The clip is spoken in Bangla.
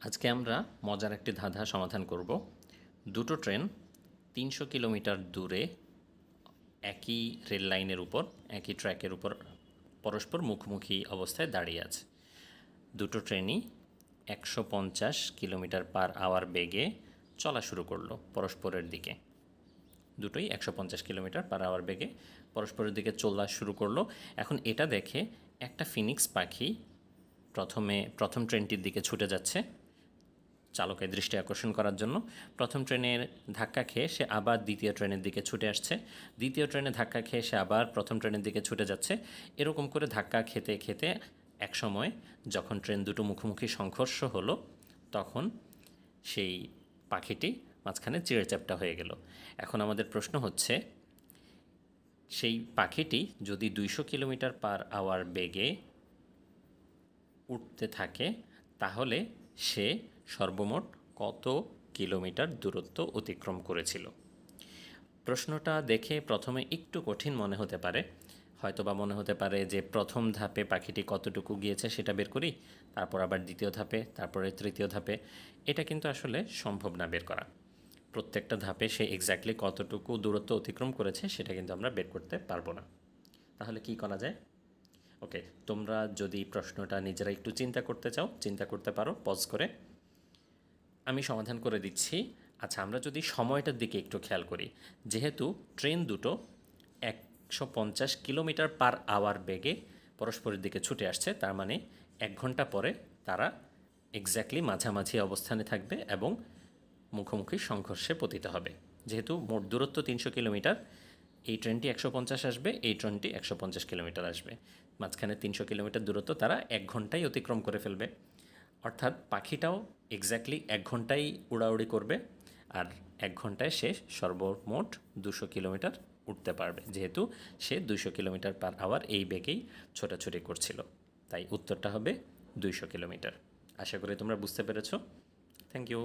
আজকে আমরা মজার একটি ধাঁধা সমাধান করব। দুটো ট্রেন ৩০০ কিলোমিটার দূরে একই রেল লাইনের উপর একই ট্র্যাকের উপর পরস্পর মুখোমুখি অবস্থায় দাঁড়িয়ে আছে। দুটো ট্রেনই ১৫০ কিলোমিটার পার আওয়ার বেগে চলা শুরু করলো পরস্পরের দিকে। দুটোই ১৫০ কিলোমিটার পার আওয়ার বেগে পরস্পরের দিকে চলা শুরু করলো। এখন এটা দেখে একটা ফিনিক্স পাখি প্রথম ট্রেনটির দিকে ছুটে যাচ্ছে চালকের দৃষ্টি আকর্ষণ করার জন্য। প্রথম ট্রেনের ধাক্কা খেয়ে সে আবার দ্বিতীয় ট্রেনের দিকে ছুটে আসছে, দ্বিতীয় ট্রেনে ধাক্কা খেয়ে সে আবার প্রথম ট্রেনের দিকে ছুটে যাচ্ছে। এরকম করে ধাক্কা খেতে খেতে এক সময় যখন ট্রেন দুটো মুখোমুখি সংঘর্ষ হলো, তখন সেই পাখিটি মাঝখানে চিঁড়েচ্যাপ্টা হয়ে গেল। এখন আমাদের প্রশ্ন হচ্ছে, সেই পাখিটি যদি ২০০ কিলোমিটার পার আওয়ার বেগে উঠতে থাকে, তাহলে সে সর্বমোট কত কিলোমিটার দূরত্ব অতিক্রম করেছিল? প্রশ্নটা দেখে প্রথমে একটু কঠিন মনে হতে পারে, হয়তোবা মনে হতে পারে যে প্রথম ধাপে পাখিটি কতটুকু গিয়েছে সেটা বের করি, তারপর আবার দ্বিতীয় ধাপে, তারপরে তৃতীয় ধাপে। এটা কিন্তু আসলে সম্ভব না বের করা। প্রত্যেকটা ধাপে সে এক্স্যাক্টলি কতটুকু দূরত্ব অতিক্রম করেছে সেটা কিন্তু আমরা বের করতে পারবো না। তাহলে কি করা যায়? ওকে, তোমরা যদি প্রশ্নটা নিজেরা একটু চিন্তা করতে চাও, চিন্তা করতে পারো পজ করে। আমি সমাধান করে দিচ্ছি। আচ্ছা, আমরা যদি সময়টার দিকে একটু খেয়াল করি, যেহেতু ট্রেন দুটো ১৫০ কিলোমিটার পার আওয়ার বেগে পরস্পরের দিকে ছুটে আসছে, তার মানে ১ ঘন্টা পরে তারা এক্স্যাক্টলি মাঝামাঝি অবস্থানে থাকবে এবং মুখোমুখি সংঘর্ষে পতিত হবে। যেহেতু মোট দূরত্ব ৩০০ কিলোমিটার, এই ট্রেনটি ১৫০ আসবে, এই ট্রেনটি ১৫০ কিলোমিটার আসবে, মাঝখানে ৩০০ কিলোমিটার দূরত্ব তারা ১ ঘন্টায় অতিক্রম করে ফেলবে। অর্থাৎ পাখিটাও এক্স্যাক্টলি ১ ঘন্টায় উড়াউড়ি করবে, আর ১ ঘন্টায় সে সর্বমোট ২০০ কিলোমিটার উঠতে পারবে, যেহেতু সে ২০০ কিলোমিটার পার আওয়ার এই বেগেই ছোটাছুটি করছিল। তাই উত্তরটা হবে ২০০ কিলোমিটার। আশা করি তোমরা বুঝতে পেরেছো। Thank you.